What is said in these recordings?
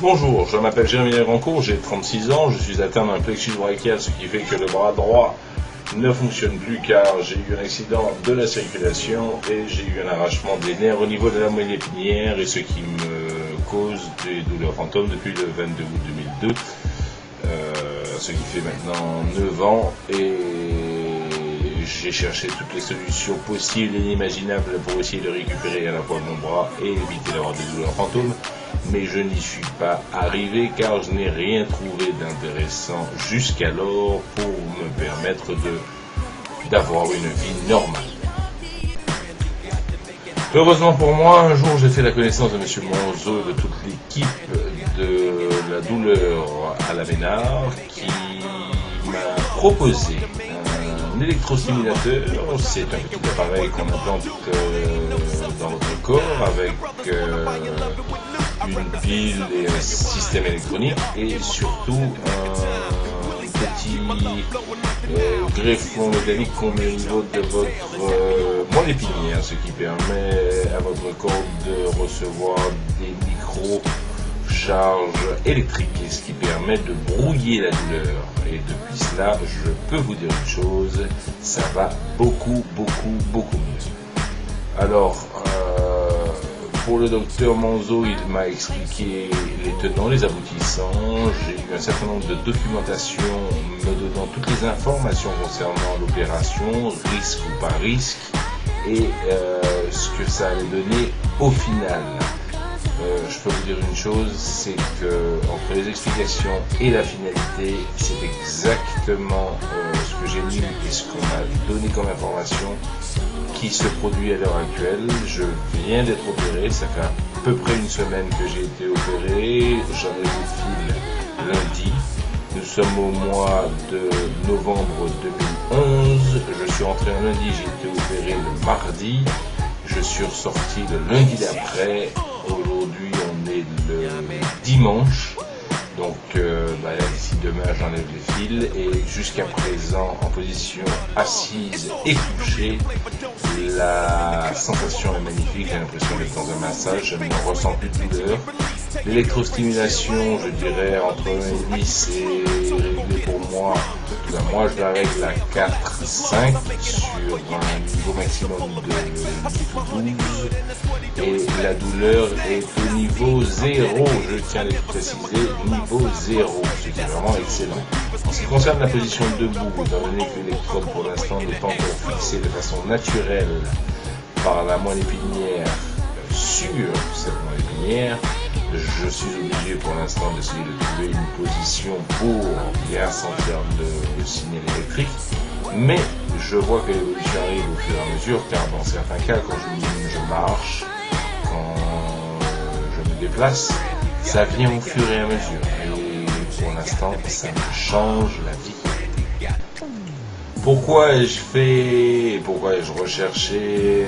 Bonjour, je m'appelle Jérémy Rancourt, j'ai 36 ans, je suis atteint d'un plexus brachial, ce qui fait que le bras droit ne fonctionne plus car j'ai eu un accident de la circulation et j'ai eu un arrachement des nerfs au niveau de la moelle épinière et ce qui me cause des douleurs fantômes depuis le 22 août 2002, ce qui fait maintenant 9 ans et j'ai cherché toutes les solutions possibles et inimaginables pour essayer de récupérer à la fois mon bras et éviter d'avoir des douleurs fantômes. Mais je n'y suis pas arrivé car je n'ai rien trouvé d'intéressant jusqu'alors pour me permettre d'avoir une vie normale. Heureusement pour moi, un jour j'ai fait la connaissance de M. Monzo et de toute l'équipe de la douleur à la Ménard qui m'a proposé un électrostimulateur. C'est un petit appareil qu'on implante dans votre corps avec une pile et un système électronique et surtout un petit greffon métallique qu'on met au niveau de votre moelle épinière, ce qui permet à votre corps de recevoir des micro-charges électriques et ce qui permet de brouiller la douleur. Et depuis cela, je peux vous dire une chose, ça va beaucoup mieux. Alors, pour le docteur Monzo, il m'a expliqué les tenants, les aboutissants. J'ai eu un certain nombre de documentations me donnant toutes les informations concernant l'opération, risque ou pas risque, et ce que ça allait donner au final. Je peux vous dire une chose, c'est que entre les explications et la finalité, c'est exactement ce que j'ai lu et ce qu'on m'a donné comme information qui se produit à l'heure actuelle. Je viens d'être opéré, ça fait à peu près une semaine que j'ai été opéré, j'en ai le fil lundi. Nous sommes au mois de novembre 2011, je suis rentré un lundi, j'ai été opéré le mardi, je suis ressorti le lundi d'après, aujourd'hui on est le dimanche, donc d'ici demain j'enlève les fils et jusqu'à présent en position assise et couchée, la sensation est magnifique, j'ai l'impression d'être dans un massage, je ne ressens plus de douleur. L'électrostimulation, je dirais entre 1 et 10, c'est réglé pour moi. Moi, je la règle à 4-5 sur un niveau maximum de 12. Et la douleur est au niveau 0, je tiens à le préciser, niveau 0, ce qui est vraiment excellent. En ce qui concerne la position debout, étant donné que l'électrode pour l'instant n'est pas encore fixée de façon naturelle par la moelle épinière sur cette moelle épinière, je suis obligé pour l'instant d'essayer de trouver une position pour bien sentir le signal électrique, mais je vois que l'évolution arrive au fur et à mesure, car dans certains cas, quand je marche, quand je me déplace, ça vient au fur et à mesure, et pour l'instant, ça me change la vie. Pourquoi ai-je recherché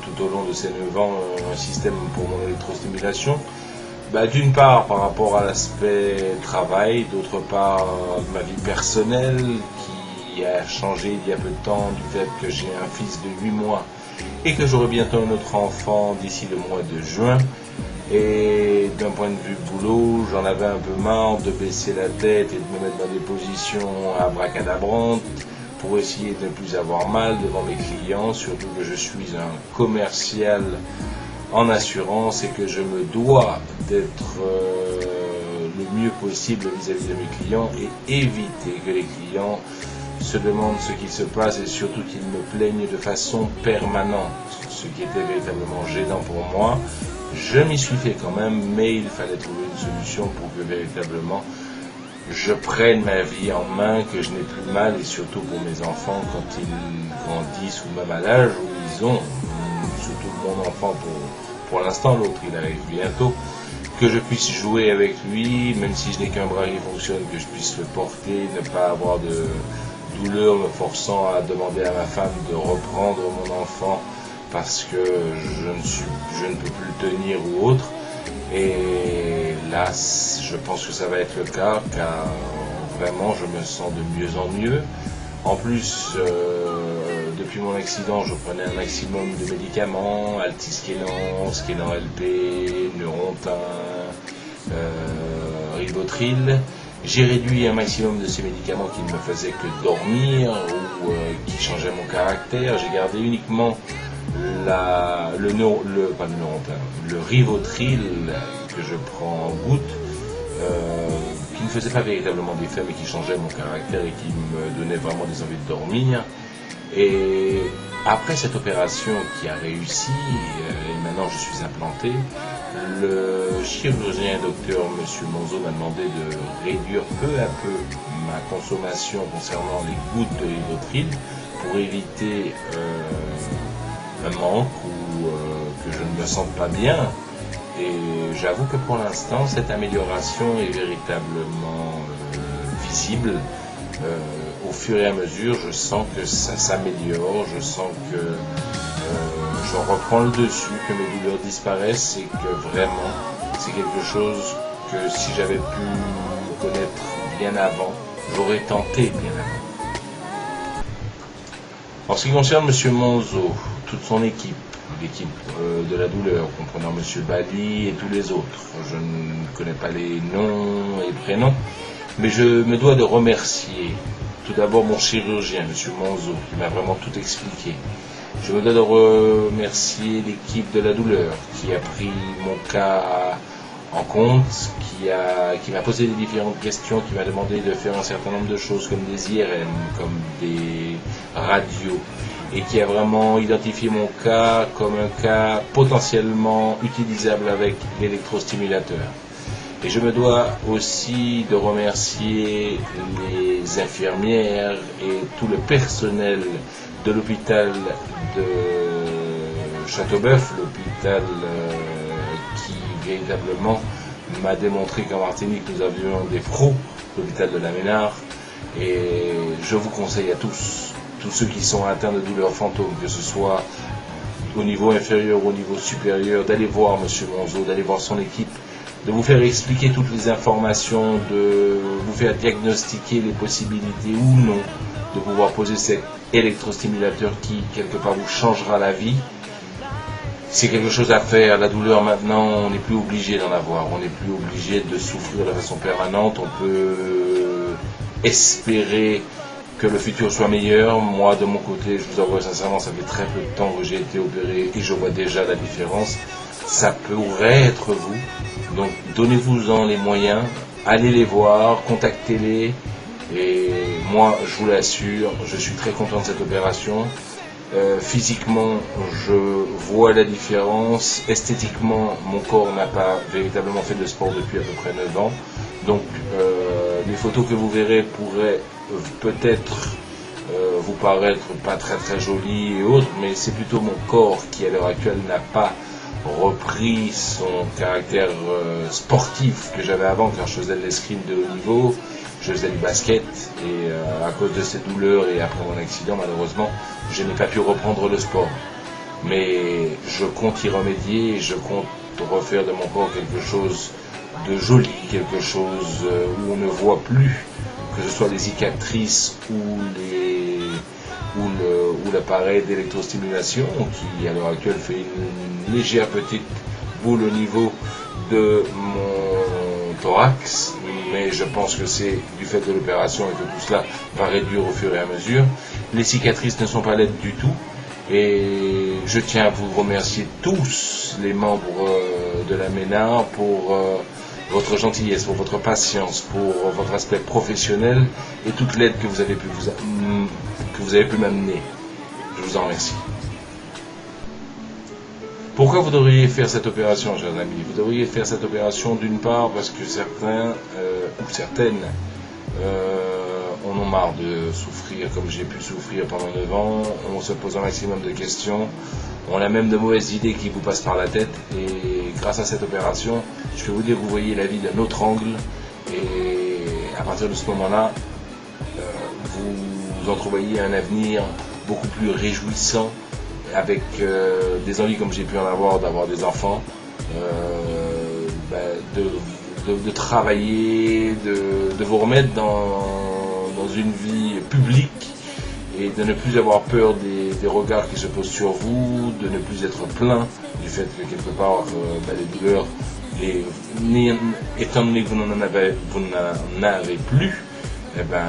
tout au long de ces 9 ans un système pour mon électrostimulation? D'une part par rapport à l'aspect travail, d'autre part ma vie personnelle qui a changé il y a peu de temps du fait que j'ai un fils de 8 mois et que j'aurai bientôt un autre enfant d'ici le mois de juin. Et d'un point de vue boulot, j'en avais un peu marre de baisser la tête et de me mettre dans des positions abracadabrantes pour essayer de ne plus avoir mal devant mes clients, surtout que je suis un commercial en assurance et que je me dois d'être le mieux possible vis-à-vis de mes clients et éviter que les clients se demandent ce qui se passe et surtout qu'ils me plaignent de façon permanente, ce qui était véritablement gênant pour moi. Je m'y suis fait quand même, mais il fallait trouver une solution pour que véritablement je prenne ma vie en main, que je n'ai plus mal et surtout pour mes enfants quand ils grandissent ou même à l'âge où ils ont, surtout mon enfant pour l'instant, l'autre il arrive bientôt, que je puisse jouer avec lui, même si je n'ai qu'un bras qui fonctionne, que je puisse le porter, ne pas avoir de douleur me forçant à demander à ma femme de reprendre mon enfant parce que je ne peux plus le tenir ou autre. Et là, je pense que ça va être le cas, car vraiment, je me sens de mieux en mieux. En plus, depuis mon accident, je prenais un maximum de médicaments, Altiskénan, Skénan LP, Neurontin, Rivotril. J'ai réduit un maximum de ces médicaments qui ne me faisaient que dormir ou qui changeaient mon caractère. J'ai gardé uniquement le Rivotril que je prends en gouttes, qui ne faisait pas véritablement d'effet mais qui changeait mon caractère et qui me donnait vraiment des envies de dormir. Et après cette opération qui a réussi, et maintenant je suis implanté, le chirurgien docteur M. Monzo m'a demandé de réduire peu à peu ma consommation concernant les gouttes de Rivotril pour éviter un manque ou que je ne me sente pas bien. Et j'avoue que pour l'instant, cette amélioration est véritablement visible. Au fur et à mesure, je sens que ça s'améliore, je sens que je reprends le dessus, que mes douleurs disparaissent et que vraiment, c'est quelque chose que si j'avais pu connaître bien avant, j'aurais tenté bien avant. En ce qui concerne M. Monzo, toute son équipe, l'équipe de la douleur, comprenant M. Bali et tous les autres, je ne connais pas les noms et prénoms, mais je me dois de remercier tout d'abord mon chirurgien, M. Monzo, qui m'a vraiment tout expliqué. Je me dois de remercier l'équipe de la douleur, qui a pris mon cas en compte, qui m'a posé des différentes questions, qui m'a demandé de faire un certain nombre de choses comme des IRM, comme des radios, et qui a vraiment identifié mon cas comme un cas potentiellement utilisable avec l'électrostimulateur. Et je me dois aussi de remercier les infirmières et tout le personnel de l'hôpital de Châteauboeuf, l'hôpital qui véritablement m'a démontré qu'en Martinique nous avions des pros, l'hôpital de la Ménard. Et je vous conseille à tous ceux qui sont atteints de douleurs fantômes, que ce soit au niveau inférieur ou au niveau supérieur, d'aller voir M. Monzo, d'aller voir son équipe, de vous faire expliquer toutes les informations, de vous faire diagnostiquer les possibilités ou non de pouvoir poser cet électrostimulateur qui, quelque part, vous changera la vie. C'est quelque chose à faire. La douleur, maintenant, on n'est plus obligé d'en avoir. On n'est plus obligé de souffrir de façon permanente. On peut espérer que le futur soit meilleur. Moi, de mon côté, je vous avoue sincèrement, ça fait très peu de temps que j'ai été opéré et je vois déjà la différence. Ça pourrait être vous. Donc, donnez-vous-en les moyens. Allez les voir, contactez-les. Et moi, je vous l'assure, je suis très content de cette opération. Physiquement, je vois la différence. Esthétiquement, mon corps n'a pas véritablement fait de sport depuis à peu près 9 ans. Donc, les photos que vous verrez pourraient peut-être vous paraître pas très très jolies et autres, mais c'est plutôt mon corps qui, à l'heure actuelle, n'a pas repris son caractère sportif que j'avais avant, car je faisais de l'escrime de haut niveau. Je faisais du basket et à cause de ces douleurs et après mon accident, malheureusement, je n'ai pas pu reprendre le sport. Mais je compte y remédier et je compte refaire de mon corps quelque chose de joli, quelque chose où on ne voit plus, que ce soit les cicatrices ou l'appareil d'électrostimulation qui, à l'heure actuelle, fait une légère petite boule au niveau de mon thorax, mais je pense que c'est du fait de l'opération et que tout cela va réduire au fur et à mesure. Les cicatrices ne sont pas laides du tout et je tiens à vous remercier tous les membres de la Ménard pour votre gentillesse, pour votre patience, pour votre aspect professionnel et toute l'aide que vous avez pu m'amener. Je vous en remercie. Pourquoi vous devriez faire cette opération, chers amis? Vous devriez faire cette opération d'une part parce que certains ou certaines en ont marre de souffrir comme j'ai pu souffrir pendant 9 ans, on se pose un maximum de questions, on a même de mauvaises idées qui vous passent par la tête et grâce à cette opération, je peux vous dire que vous voyez la vie d'un autre angle et à partir de ce moment-là, vous entrevoyez un avenir beaucoup plus réjouissant avec des envies comme j'ai pu en avoir, d'avoir des enfants, de travailler, de vous remettre dans une vie publique et de ne plus avoir peur des regards qui se posent sur vous, de ne plus être plaint du fait que quelque part les douleurs étant donné que vous n'en avez plus, eh ben,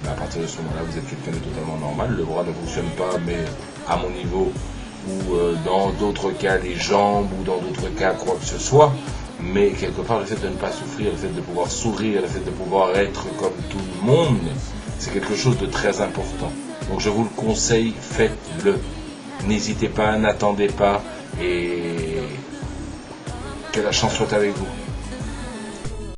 à partir de ce moment-là, vous êtes quelqu'un de totalement normal. Le bras ne fonctionne pas, mais à mon niveau, ou dans d'autres cas les jambes, ou dans d'autres cas quoi que ce soit. Mais quelque part, le fait de ne pas souffrir, le fait de pouvoir sourire, le fait de pouvoir être comme tout le monde, c'est quelque chose de très important. Donc je vous le conseille, faites-le. N'hésitez pas, n'attendez pas, et que la chance soit avec vous.